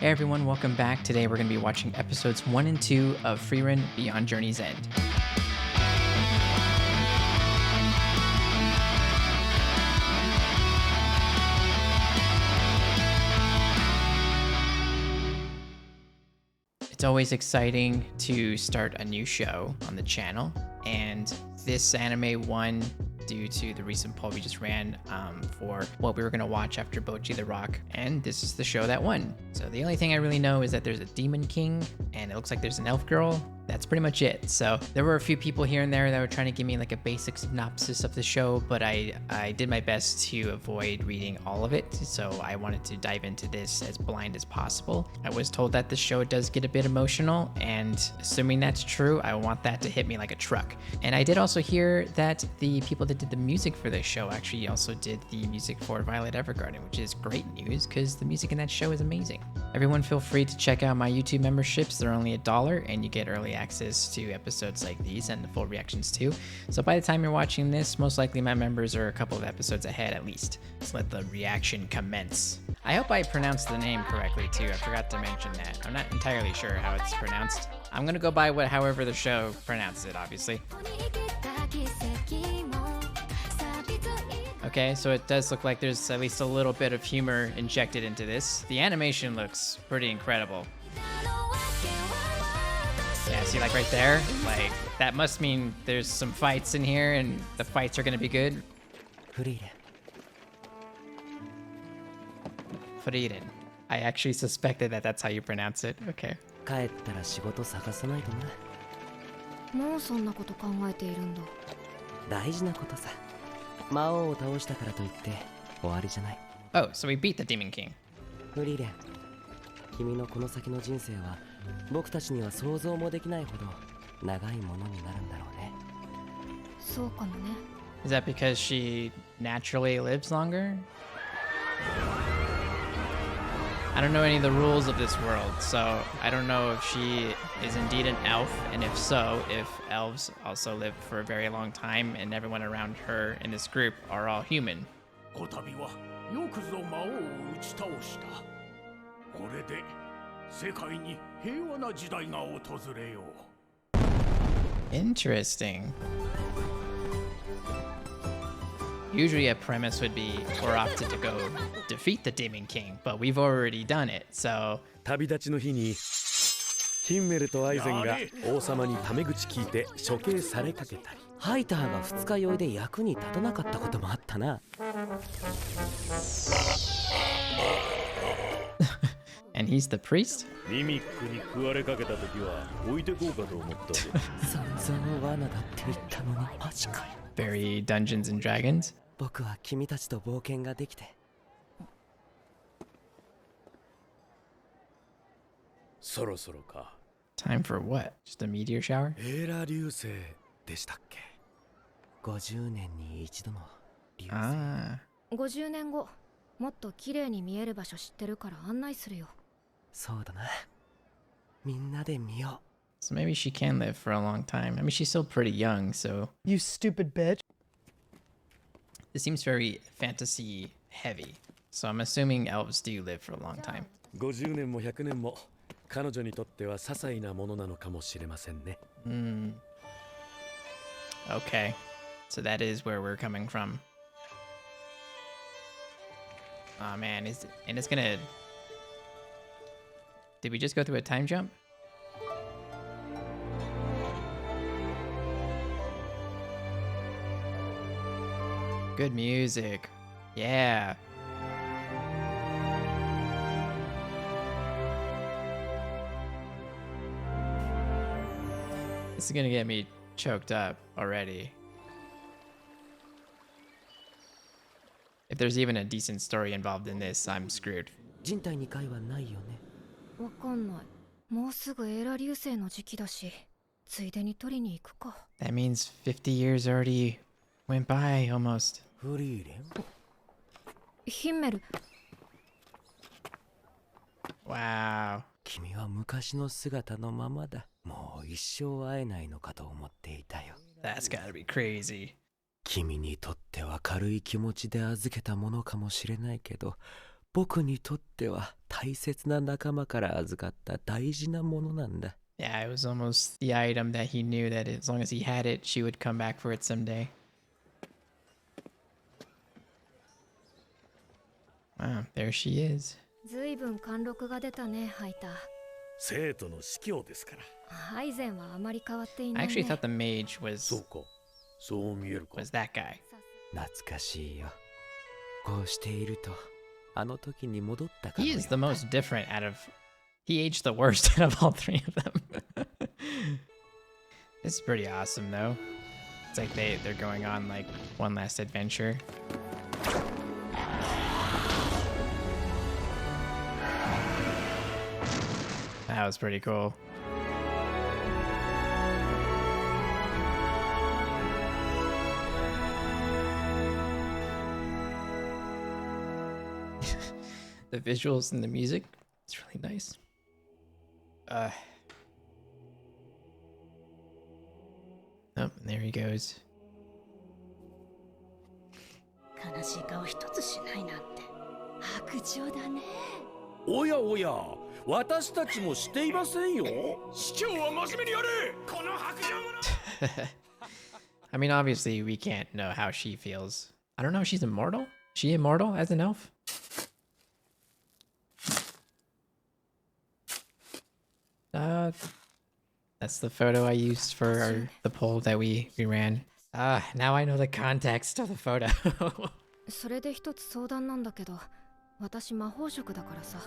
Hey everyone, welcome back. Today we're going to be watching episodes 1 and 2 of Frieren Beyond Journey's End. It's always exciting to start a new show on the channel, and this anime won due to the recent poll we just ran for what we were going to watch after Bocchi the Rock, and this is the show that won. So the only thing I really know is that there's a demon king, and it looks like there's an elf girl. That's pretty much it. So there were a few people here and there that were trying to give me like a basic synopsis of the show, but I did my best to avoid reading all of it. So I wanted to dive into this as blind as possible. I was told that the show does get a bit emotional, and assuming that's true, I want that to hit me like a truck. And I did also hear that the people that did the music for this show actually also did the music for Violet Evergarden, which is great news because the music in that show is amazing. Everyone feel free to check out my YouTube memberships. They're only $1 and you get early access to episodes like these and the full reactions too. So by the time you're watching this, most likely my members are a couple of episodes ahead at least. Let's let the reaction commence. I hope I pronounced the name correctly too. I forgot to mention that. I'm not entirely sure how it's pronounced. I'm gonna go by however the show pronounces it, obviously. Okay, so it does look like there's at least a little bit of humor injected into this. The animation looks pretty incredible. Yeah, see, like right there? Like, that must mean there's some fights in here and the fights are gonna be good. Frieren. I actually suspected that that's how you pronounce it. Okay. 帰ったら仕事探さないとな。もうそんなこと考えているんだ。大事なことさ。魔王を倒したからといって終わりじゃない。Oh, so we beat the Demon King. フリーレン、君のこの先の人生は僕たちには想像もできないほど長いものになるんだろうね。そうかもね。Is that because she naturally lives longer? I don't know any of the rules of this world, so I don't know if she is indeed an elf, and if so, if elves also live for a very long time and everyone around her in this group are all human. こたびはよくぞ魔王を打ち倒した。これで世界に平和な時代が訪れよう。 Interesting. Usually a premise would be we're off to go defeat the Demon King, but we've already done it, so... 旅立ちの日にヒンメルとアイゼンが王様にタメ口聞いて処刑されかけたり、ハイターが二日酔いで役に立たなかったこともあったな。And he's the priest? ミミックに食われかけた時は置いてこうかと思ったぜ。散々罠だって言ったのにマジかよ。Very Dungeons and Dragons? 僕は君たちと冒険ができて。そろそろか。Time for what? Just a meteor shower? エーラ流星でしたっけ。50年に一度の流星。Ah. 50年後、もっと綺麗に見える場所知ってるから案内するよ。そうだな。みんなで見よう。 So maybe she can live for a long time. I mean, she's still pretty young, so... You stupid bitch. This seems very fantasy heavy. So I'm assuming elves do live for a long time. 50年も100年も彼女にとっては些細なものなのかもしれませんね。Okay. So that is where we're coming from. Oh man, and it's gonna... Did we just go through a time jump? Good music. Yeah. This is gonna get me choked up already. If there's even a decent story involved in this, I'm screwed. 人体2回はないよね。わかんない。もうすぐエーラ流星の時期だし、ついでに取りに行くか。That means 50 years already went by almost. フリーレン。ヒンメル。Wow. 君は昔の姿のままだ。もう一生会えないのかと思っていたよ。That's gotta be crazy. 君にとっては軽い気持ちで預けたものかもしれないけど、僕にとっては大切な仲間から預かった大事なものなんだ。 Yeah, it was almost the item that he knew that as long as he had it, she would come back for it someday. Wow, there she is. ずいぶん貫禄が出たね、ハイター。生徒の司教ですから。アイゼンはあまり変わっていな I いね。 actually thought the mage was そうか。そう見えるか。 was that guy. 懐かしいよ。こうしているとあの時に戻ったかの He よう is the most different out of. He aged the worst out of all three of them. This is pretty awesome, though. It's like they're going on like one last adventure. That was pretty cool. The visuals and the music, it's really nice. Oh, there he goes. 悲しい顔一つしないなんて白状だね。おやおや、私たちもしていませんよ。市長は真面目にやれ。この白状者。I mean, obviously, we can't know how she feels. I don't know if she's immortal. Is she immortal as an elf? That's the photo I used for the poll that we ran. Now I know the context of the photo. それで一つ相談なんだけど、私魔法職だからさ、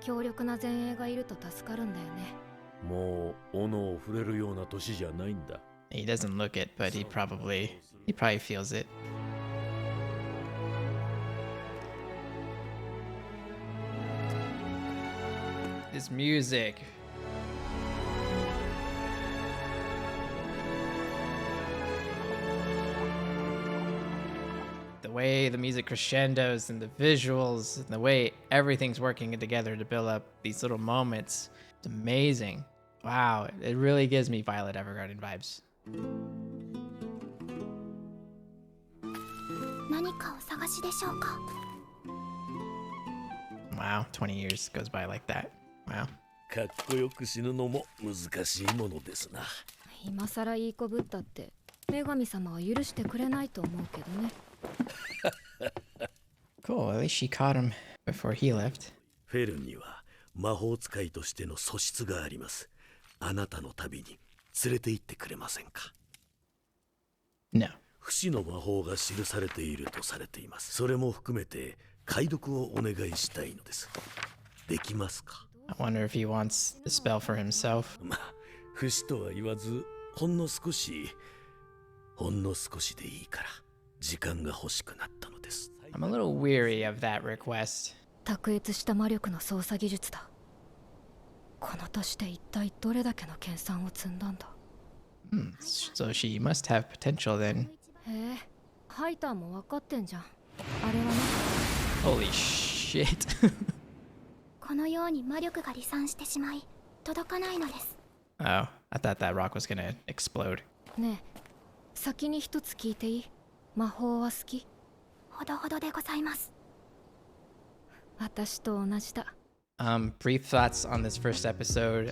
強力な前衛がいると助かるんだよね。もう斧を触れるような年じゃないんだ。 He doesn't look it, but he probably feels it. This music. The way the music crescendos and the visuals and the way everything's working together to build up these little moments. It's amazing. Wow, it really gives me Violet Evergarden vibes. 何かお探しでしょうか。 Wow, 20 years goes by like that. Wow. かっこよく死ぬのも難しいものですな。今さらいい子ぶったって女神様は許してくれないと思うけどね。Cool, at least she caught him before he left. フェルンには魔法使いとしての素質があります。あなたの旅に連れて行ってくれませんか。 No. 不死の魔法が記されているとされています。それも含めて解読をお願いしたいのです。できますか。 I wonder if he wants the spell for himself. まあ、不死とは言わず、ほんの少しでいいから時間が欲しくなったのです。 I'm a little weary of that request. 卓越した魔力の操作技術だ。この年で一体どれだけの研鑽を積んだんだ。So she must have potential then. へえ、ハイターも分かってんじゃん。あれはね。 Holy shit. このように魔力が離散してしまい届かないのです。 Oh, I thought that rock was gonna explode. ねえ、先に一つ聞いていい？魔法は好き？ほどほどでございます。私と同じだ。Brief thoughts on this first episode.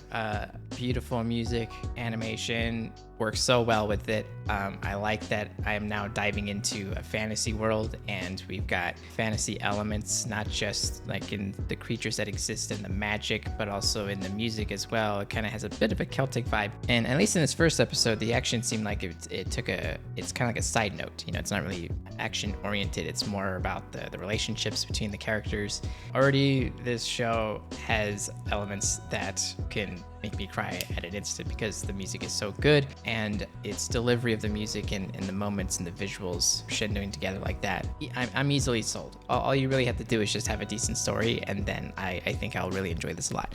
Beautiful music, animation, works so well with it. I like that I am now diving into a fantasy world, and we've got fantasy elements, not just like in the creatures that exist in the magic, but also in the music as well. It kind of has a bit of a Celtic vibe. And at least in this first episode, the action seemed like it's kind of like a side note. You know, it's not really action oriented. It's more about the relationships between the characters. Already, this show has elements that can make me cry at an instant because the music is so good, and its delivery of the music and the moments and the visuals crescendoing together like that. I'm easily sold. All you really have to do is just have a decent story, and then I think I'll really enjoy this a lot.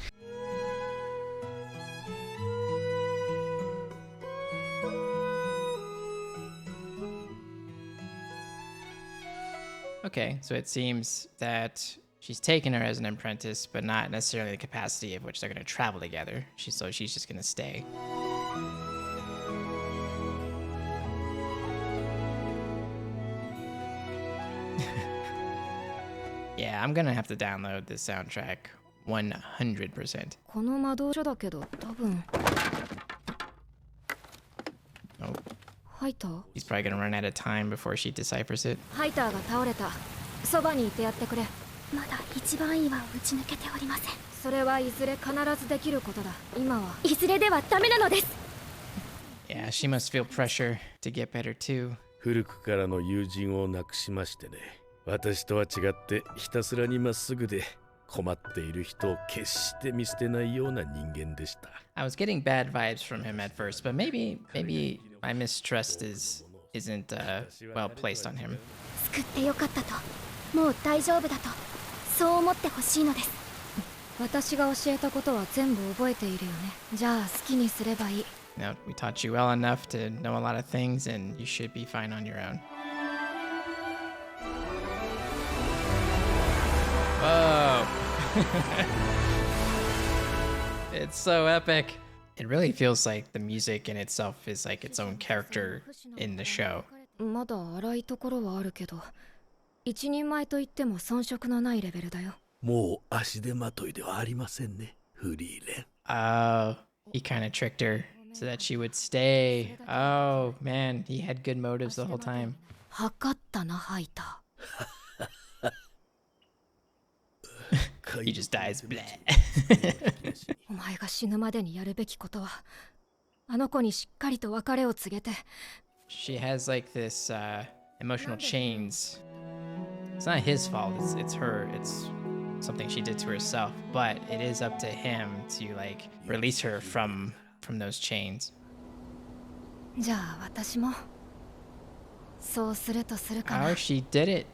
Okay, so it seems that she's taken her as an apprentice, but not necessarily the capacity of which they're going to travel together. So she's just going to stay. Yeah, Yeah, I'm gonna have to download this soundtrack 100%. この魔導書だけど多分 Oh, ハイター he's probably gonna run out of time before she deciphers it. ハイターが倒れた。そばにいてやってくれ。まだ一番いいは打ち抜けておりません。それはいずれ必ずできることだ。今はいずれではダメなのです。 Yeah, she must feel pressure to get better too. 古くからの友人を亡くしましてね。私とは違ってひたすらにまっすぐで困っている人を決して見捨てないような人間でした。I was getting bad vibes from him at first, but maybe my mistrust isn't well placed on him. 救ってよかったと、もう大丈夫だと、そう思ってほしいのです。私が教えたことは全部覚えているよね。じゃあ好きにすればいい。Now, we taught you well enough to know a lot of things, and you should be fine on your own. Whoa! It's so epic. It really feels like the music in itself is like its own character in the show. まだ荒いところはあるけど、一人前と言っても遜色のないレベルだよ。もう足手まといではありませんね、フリーレン。Oh, he kind of tricked her so that she would stay. Oh, man, he had good motives the whole time. 測ったな、ハイタ He just dies. Bleh. ー。お前が死ぬまでにやるべきことは、あの子にしっかりと別れを告げて。She has like this emotional chains. It's not his fault. It's her. It's something she did to herself. But it is up to him to like release her from those chains. じゃあ私もそうするとするかな。Oh, she did it.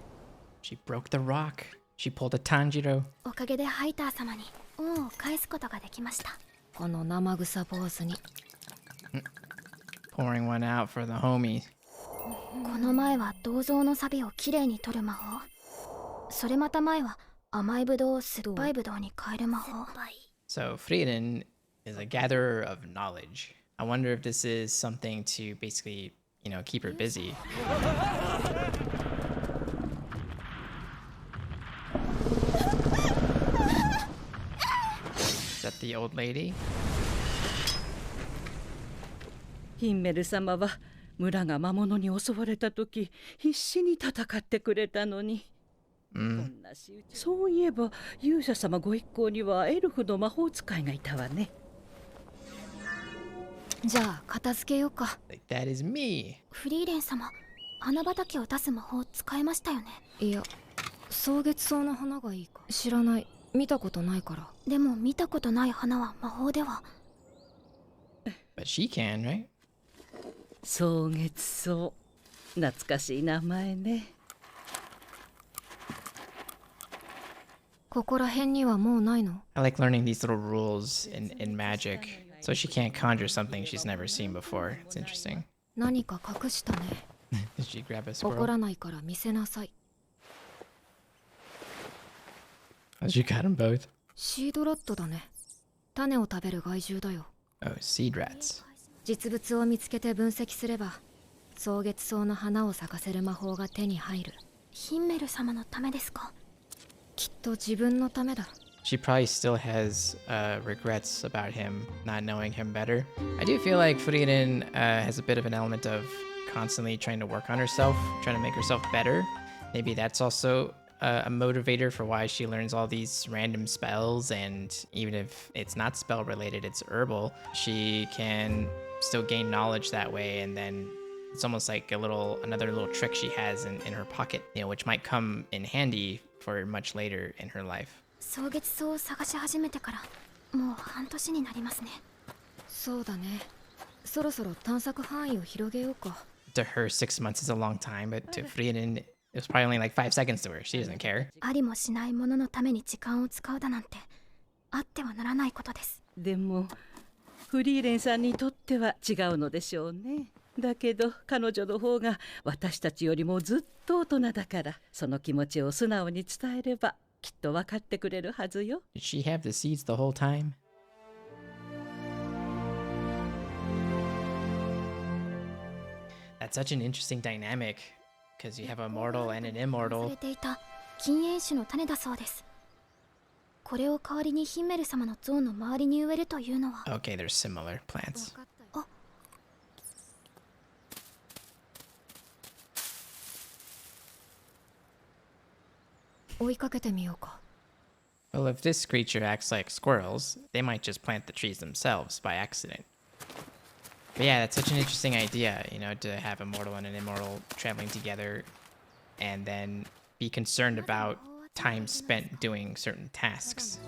She broke the rock. She pulled a Tanjiro. おかげでハイター様に恩を返すことができました。この生臭坊主に。Pouring one out for the homie. この前は銅像の錆をきれいに取る魔法。それまた前は甘いブドウを酸っぱいブドウに変える魔法。So Frieren is a gatherer of knowledge. I wonder if this is something to basically, keep her busy. Is that the old lady? ヒンメル様は村が魔物に襲われた時必死に戦ってくれたのに、こんな仕打ち。そういえば勇者様ご一行にはエルフの魔法使いがいたわね。じゃあ片付けようか。 Like, that is me. フリーレン様、花畑を出す魔法使えましたよね。いや、草月草の花がいいか。知らない。見たことないから。でも見たことない花は魔法では。But she can, right? 草月草、懐かしい名前ね。ここら辺にはもうないの？ I like learning these little rules in magic, so she can't conjure something she's never seen before. It's interesting. 何か隠したね。 Did she grab a 怒 squirrel? らないから見せなさい。 Oh, she got them both. シードラットだね。種を食べる害獣だよ。 Oh, seed rats. 実物を見つけて分析すれば、草月草の花を咲かせる魔法が手に入る。ヒンメル様のためですか？きっと自分のためだ。 She probably still has regrets about him not knowing him better. I do feel like Frieren has a bit of an element of constantly trying to work on herself, trying to make herself better. Maybe that's also a motivator for why she learns all these random spells, and even if it's not spell related, it's herbal, she can still gain knowledge that way, and then it's almost like another little trick she has in her pocket, which might come in handy for much later in her life. 草月草を探し始めてからもう半年になりますね。そうだね。そろそろ探索範囲を広げようか。 To her, 6 months is a long time, but to Frieren, it was probably only like 5 seconds to her. She doesn't care. ありもしないもののために時間を使うだなんてあってはならないことです。でもフリーレンさんにとっては違うのでしょうね。だけど彼女の方が私たちよりもずっと大人だから、その気持ちを素直に伝えればきっと分かってくれるはずよ。 Did she have the seeds the whole time? That's such an interesting dynamic, because you have a mortal and an 忘 immortal. れていた禁煙種の種だそうです。これを代わりにヒンメル様の像の周りに植えるというのは。 Okay, they're similar plants. 追いかけてみようか。 Well, if this creature acts like squirrels, they might just plant the trees themselves by accident. But yeah, that's such an interesting idea, you know, to have immortal and an immortal traveling together and then be concerned about time spent doing certain tasks.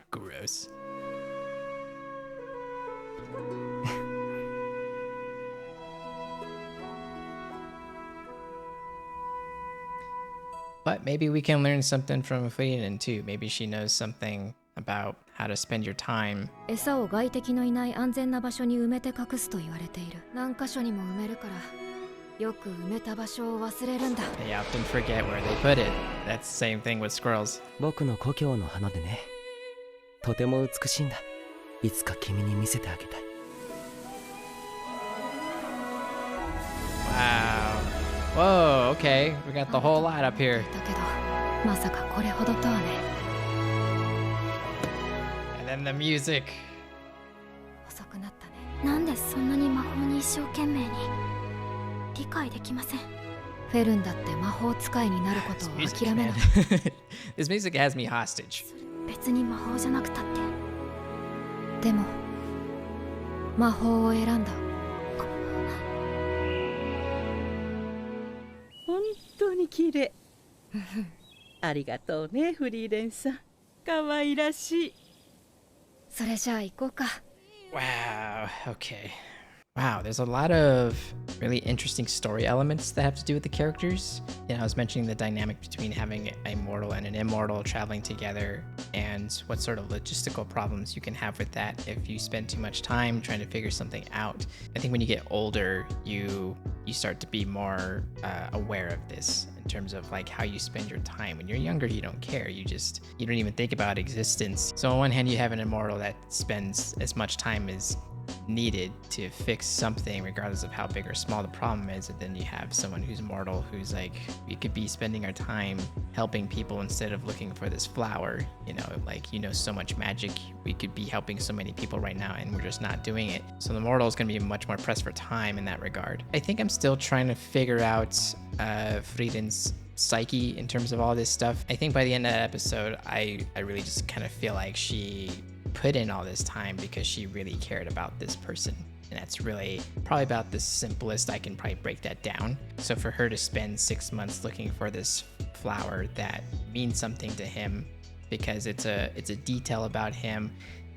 Gross. But maybe we can learn something from Frieren too. Maybe she knows something about how to spend your time. 餌を外敵のいない安全な場所に埋めて隠すと言われている。何箇所にも埋めるから、よく埋めた場所を忘れるんだ。 They often forget where they put it. That's the same thing with squirrels. 僕の故郷の花でね。とても美しいんだ。いつか君に見せてあげたい。Wow. Whoa, okay. We got the whole lot up here. だけど、まさかこれほどとはね。 And then the music. 遅くなったね。なんでそんなに魔法に一生懸命に。理解できません。フェルンだって魔法使いになることを This music, 諦め man. ない。This music has me hostage. 別に魔法じゃなくたって。でも、魔法を選んだ。本当に綺麗。ありがとうね、フリーレンさん。可愛らしい。それじゃあ行こうか。 Wow, okay. Wow, there's a lot of really interesting story elements that have to do with the characters. You know, I was mentioning the dynamic between having a mortal and an immortal traveling together and what sort of logistical problems you can have with that if you spend too much time trying to figure something out. I think when you get older, you start to be more aware of this in terms of like how you spend your time. When you're younger, you don't care. You don't even think about existence. So on one hand, you have an immortal that spends as much time as needed to fix something regardless of how big or small the problem is, and then you have someone who's mortal who's like, we could be spending our time helping people instead of looking for this flower, you know, like, you know, so much magic, we could be helping so many people right now and we're just not doing it. So the mortal is going to be much more pressed for time in that regard. I think I'm still trying to figure out Frieden's psyche in terms of all this stuff. I think by the end of that episode, I really just kind of feel like she put in all this time because she really cared about this person, and that's really probably about the simplest I can probably break that down. So for her to spend 6 months looking for this flower that means something to him because it's a detail about him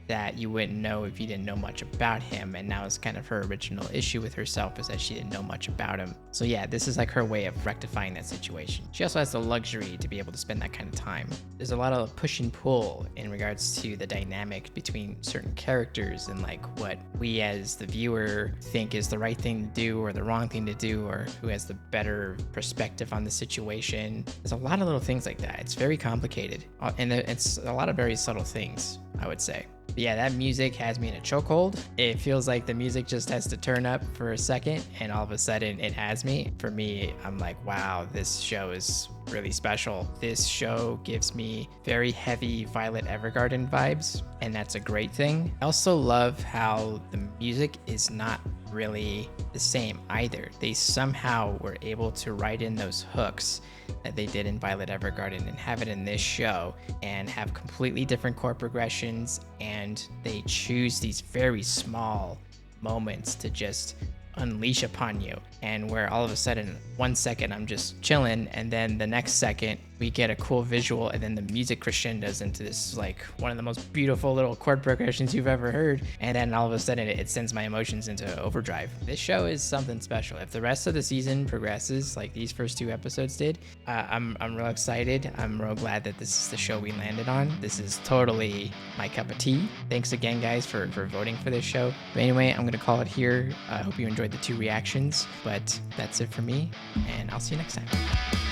that you wouldn't know if you didn't know much about him, and now it's kind of her original issue with herself is that she didn't know much about him. So yeah, this is like her way of rectifying that situation. She also has the luxury to be able to spend that kind of time. There's a lot of push and pull in regards to the dynamic between certain characters and like what we as the viewer think is the right thing to do or the wrong thing to do, or who has the better perspective on the situation. There's a lot of little things like that. It's very complicated, and it's a lot of very subtle things, I would say. But yeah, that music has me in a chokehold. It feels like the music just has to turn up for a second and all of a sudden it has me. For me, I'm like, wow, this show is really special. This show gives me very heavy Violet Evergarden vibes, and that's a great thing. I also love how the music is not really the same either. They somehow were able to write in those hooks that they did in Violet Evergarden and have it in this show and have completely different chord progressions, and they choose these very small moments to just unleash upon you, and where all of a sudden 1 second I'm just chilling and then the next second we get a cool visual and then the music crescendos into this like one of the most beautiful little chord progressions you've ever heard, and then all of a sudden it sends my emotions into overdrive. This show is something special. If the rest of the season progresses like these first 2 episodes did, I'm real excited. I'm real glad that this is the show we landed on. This is totally my cup of tea. Thanks again guys for voting for this show. But anyway, I'm gonna call it here. I hope you enjoyed the 2 reactions, but that's it for me, and I'll see you next time.